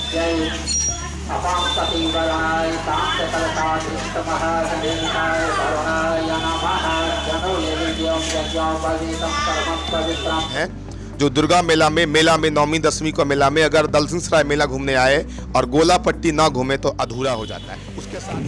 जय अपांसतीवराय तांसकलतादृष्टमहागणेशाय करुणाय नमः जनोयज्ञं यज्ञोपवीतं कर्म पवित्रं है जो दुर्गा मेला में नौमी दसवीं को मेला में अगर दलसिंह सराय मेला घूमने आए और गोला पट्टी ना घूमे तो अधूरा हो जाता है। उसके साथ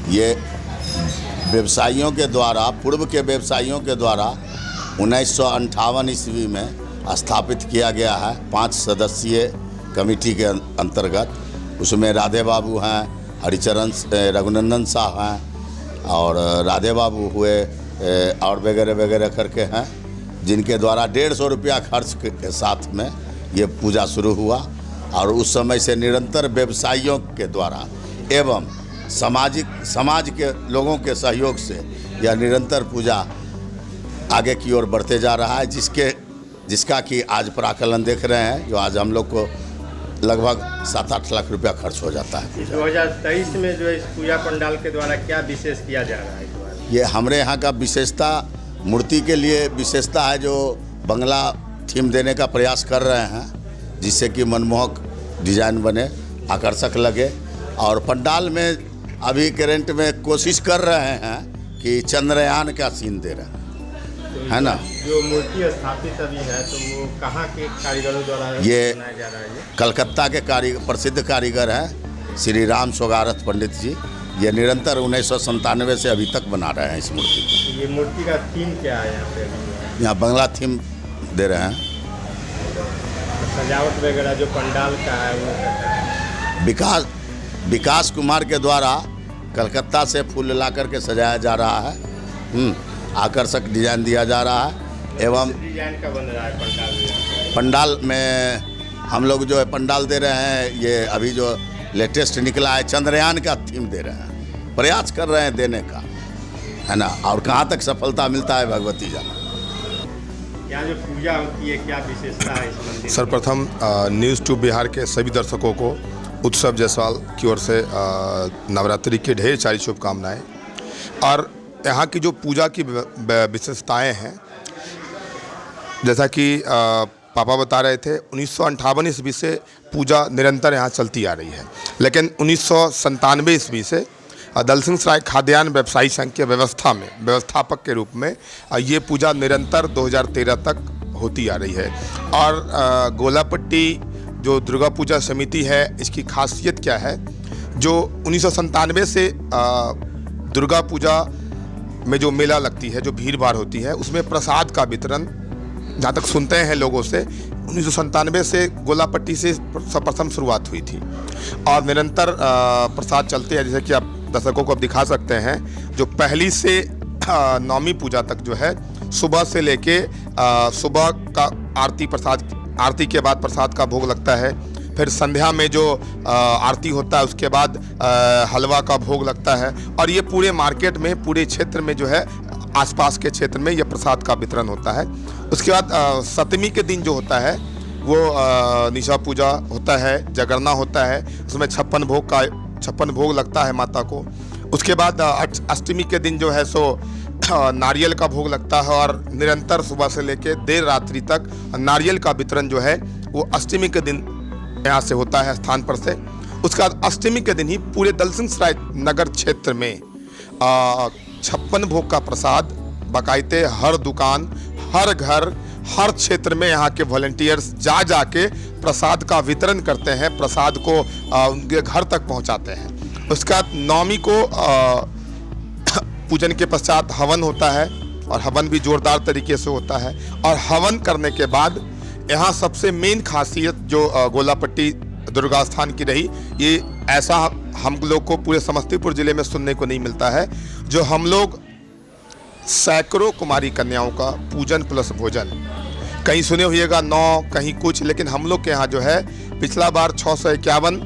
ये व्यवसायियों के द्वारा, पूर्व के व्यवसायियों के द्वारा 1958 ईस्वी में स्थापित किया गया है 5 सदस्यीय कमेटी के अंतर्गत। उसमें राधे बाबू हैं, हरिचरण रघुनंदन शाह हैं और राधे बाबू हुए और वगैरह वगैरह करके हैं, जिनके द्वारा 150 रुपया खर्च के साथ में ये पूजा शुरू हुआ। और उस समय से निरंतर व्यवसायियों के द्वारा एवं समाज के लोगों के सहयोग से यह निरंतर पूजा आगे की ओर बढ़ते जा रहा है, जिसका कि आज प्राकलन देख रहे हैं, जो आज हम लोग को लगभग 7-8 लाख रुपया खर्च हो जाता है। 2023 में जो इस पूजा पंडाल के द्वारा क्या विशेष किया जा रहा है? ये हमारे यहाँ का विशेषता, मूर्ति के लिए विशेषता है, जो बंगला थीम देने का प्रयास कर रहे हैं, जिससे कि मनमोहक डिजाइन बने, आकर्षक लगे। और पंडाल में अभी करंट में कोशिश कर रहे हैं कि चंद्रयान का सीन दे रहे हैं, है ना। जो मूर्ति स्थापित अभी है तो वो कहाँ के कारीगरों द्वारा ये बनाया जा रहा है? कलकत्ता के प्रसिद्ध कारीगर हैं श्री राम सोगारत पंडित जी। ये निरंतर 1997 से अभी तक बना रहे हैं इस मूर्ति को। ये मूर्ति का थीम क्या है यहाँ पे? यहाँ बंगला थीम दे रहे हैं। सजावट वगैरह जो पंडाल का है वो कैसा है? विकास कुमार के द्वारा कलकत्ता से फूल ला करके सजाया जा रहा है। आकर्षक डिजाइन दिया जा रहा है। एवं डिजाइन का बन रहा है पंडाल में हम लोग जो है पंडाल दे रहे हैं, ये अभी जो लेटेस्ट निकला है चंद्रयान का थीम दे रहे हैं, प्रयास कर रहे हैं देने का, है ना। और कहाँ तक सफलता मिलता है भगवती जाने। यहाँ जो पूजा होती है क्या विशेषता है इस मंदिर? सर्वप्रथम न्यूज़ टू बिहार के सभी दर्शकों को उत्सव जायसवाल की ओर से नवरात्रि की ढेर सारी शुभकामनाएं। और यहाँ की जो पूजा की विशेषताएं हैं, जैसा कि पापा बता रहे थे, 1958 ईस्वी से पूजा निरंतर यहाँ चलती आ रही है, लेकिन 1997 ईस्वी से दलसिंह सराय खाद्यान्न व्यवसायी संघ के व्यवस्थापक के रूप में ये पूजा निरंतर 2013 तक होती आ रही है। और गोलापट्टी जो दुर्गा पूजा समिति है, इसकी खासियत क्या है, जो 1997 से दुर्गा पूजा में जो मेला लगती है, जो भीड़ भाड़ होती है, उसमें प्रसाद का वितरण, जहाँ तक सुनते हैं लोगों से, 1997 से गोलापट्टी से प्रथम शुरुआत हुई थी और निरंतर प्रसाद चलते हैं। जैसे कि आप दर्शकों को अब दिखा सकते हैं, जो पहली से नौमी पूजा तक जो है, सुबह से लेके सुबह का आरती के बाद प्रसाद का भोग लगता है। फिर संध्या में जो आरती होता है उसके बाद हलवा का भोग लगता है। और ये पूरे मार्केट में, पूरे क्षेत्र में जो है, आसपास के क्षेत्र में ये प्रसाद का वितरण होता है। उसके बाद सप्तमी के दिन जो होता है वो निशा पूजा होता है, जागरणा होता है, उसमें 56 भोग लगता है माता को। उसके बाद अष्टमी के दिन जो है सो नारियल का भोग लगता है और निरंतर सुबह से लेकर देर रात्रि तक नारियल का वितरण जो है वो अष्टमी के दिन यहाँ से होता है स्थान पर से। उसके बाद अष्टमी के दिन ही पूरे दलसिंह सराय नगर क्षेत्र में 56 भोग का प्रसाद बाकायदे हर दुकान, हर घर, हर क्षेत्र में यहाँ के वॉलंटियर्स जा के प्रसाद का वितरण करते हैं, प्रसाद को उनके घर तक पहुँचाते हैं। उसके बाद नवमी को पूजन के पश्चात हवन होता है और हवन भी जोरदार तरीके से होता है। और हवन करने के बाद यहाँ सबसे मेन खासियत जो गोलापट्टी दुर्गा स्थान की रही, ये ऐसा हम लोग को पूरे समस्तीपुर जिले में सुनने को नहीं मिलता है, जो हम लोग सैकड़ों कुमारी कन्याओं का पूजन प्लस भोजन, कहीं सुने होइएगा 9, कहीं कुछ, लेकिन हम लोग के यहाँ जो है पिछला बार 651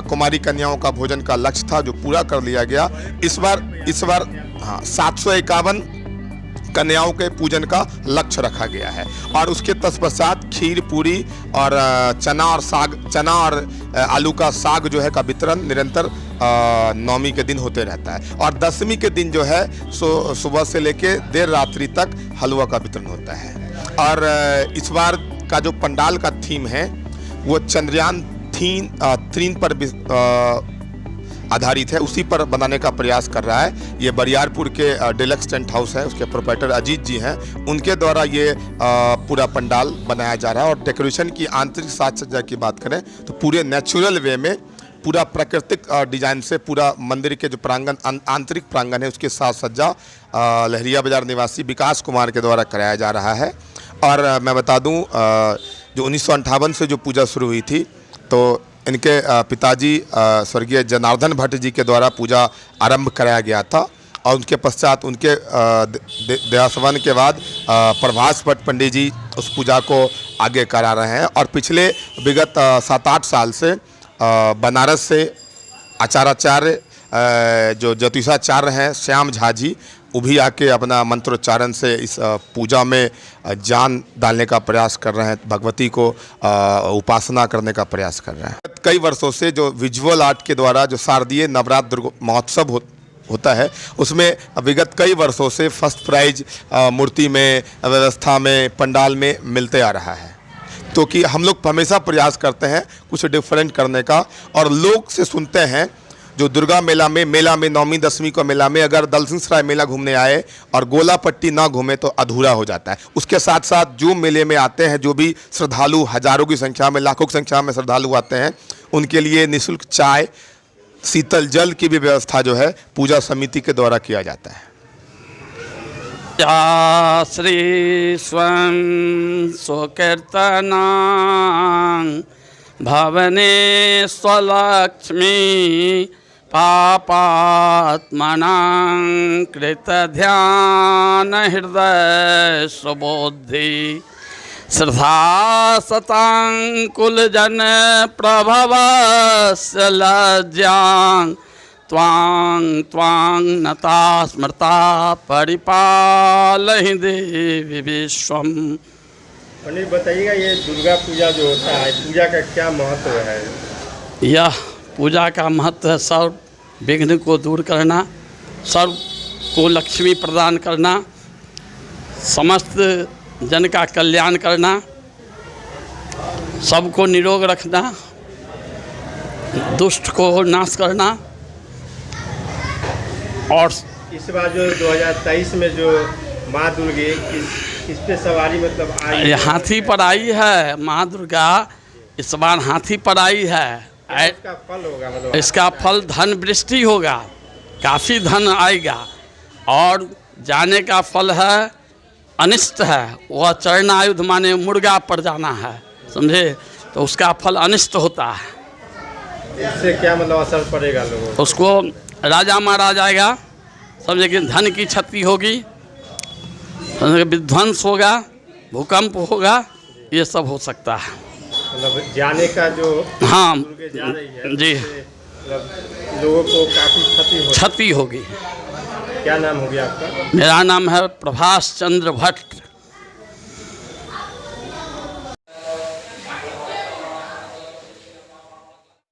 कुमारी कन्याओं का भोजन का लक्ष्य था, जो पूरा कर लिया गया। इस बार 751 कन्याओं के पूजन का लक्ष्य रखा गया है। और उसके तत्पश्चात खीर पूरी और चना और आलू का साग जो है का वितरण निरंतर नवमी के दिन होते रहता है। और दशमी के दिन जो है सुबह से लेके देर रात्रि तक हलवा का वितरण होता है। और इस बार का जो पंडाल का थीम है वो चंद्रयान 3 पर आधारित है, उसी पर बनाने का प्रयास कर रहा है। ये बरियारपुर के डिलक्स टेंट हाउस है, उसके प्रोप्राइटर अजीत जी हैं, उनके द्वारा ये पूरा पंडाल बनाया जा रहा है। और डेकोरेशन की आंतरिक साज सज्जा की बात करें तो पूरे नेचुरल वे में पूरा प्राकृतिक डिजाइन से पूरा मंदिर के जो प्रांगण आंतरिक प्रांगण है उसके साज सज्जा लहरिया बाजार निवासी विकास कुमार के द्वारा कराया जा रहा है। और मैं बता दूं जो 1958 से जो पूजा शुरू हुई थी तो इनके पिताजी स्वर्गीय जनार्दन भट्ट जी के द्वारा पूजा आरंभ कराया गया था। और उनके पश्चात उनके देहांतवन के बाद प्रभास भट्ट पंडित जी उस पूजा को आगे करा रहे हैं। और पिछले विगत 7-8 साल से बनारस से आचार्य जो ज्योतिषाचार्य हैं श्याम झा जी, वो भी आके अपना मंत्रोच्चारण से इस पूजा में जान डालने का प्रयास कर रहे हैं, भगवती को उपासना करने का प्रयास कर रहे हैं। कई वर्षों से जो विजुअल आर्ट के द्वारा जो शारदीय नवरात्र महोत्सव होता है उसमें विगत कई वर्षों से फर्स्ट प्राइज मूर्ति में, व्यवस्था में, पंडाल में मिलते आ रहा है। तो कि हम लोग हमेशा प्रयास करते हैं कुछ डिफरेंट करने का। और लोग से सुनते हैं जो दुर्गा मेला में नवमी दशमी का मेला में अगर दलसिंह सराय मेला घूमने आए और गोला पट्टी ना घूमे तो अधूरा हो जाता है। उसके साथ साथ जो मेले में आते हैं, जो भी श्रद्धालु हजारों की संख्या में, लाखों की संख्या में श्रद्धालु आते हैं, उनके लिए निःशुल्क चाय, शीतल जल की भी व्यवस्था जो है पूजा समिति के द्वारा किया जाता है। या श्री स्वं सुकीर्तना भवने स्वलक्ष्मी पापात्मनां कृत ध्यान हृदय सुबुद्धि श्रद्धा सतां कुलजन प्रभवस्य लज्जां त्वां नता स्मृता परिपालहि देवी विश्वम। पंडित बताइएगा, ये दुर्गा पूजा जो होता है, पूजा का क्या महत्व है? यह पूजा का महत्व है सर्व विघ्न को दूर करना, सर्व को लक्ष्मी प्रदान करना, समस्त जन का कल्याण करना, सबको निरोग रखना, दुष्ट को नाश करना। और इस बार जो 2023 में जो माँ दुर्गे किस पे सवारी मतलब आई है? हाथी पर आई है माँ दुर्गा, इस बार हाथी पर आई है। इसका फल होगा मतलब इसका फल धन वृष्टि होगा, काफ़ी धन आएगा। और जाने का फल है अनिष्ट है, वह चरणायुध माने मुर्गा पर जाना है, समझे, तो उसका फल अनिष्ट होता है। इससे क्या मतलब असर पड़ेगा लोगों को? उसको राजा मारा जाएगा, समझे कि धन की क्षति होगी, विध्वंस होगा, भूकंप होगा, ये सब हो सकता है। मतलब जाने का जो हाँ दुर्गे जा रही है जी, मतलब लोगों को काफ़ी क्षति होगी। क्या नाम हो गया आपका? मेरा नाम है प्रभास चंद्र भट्ट।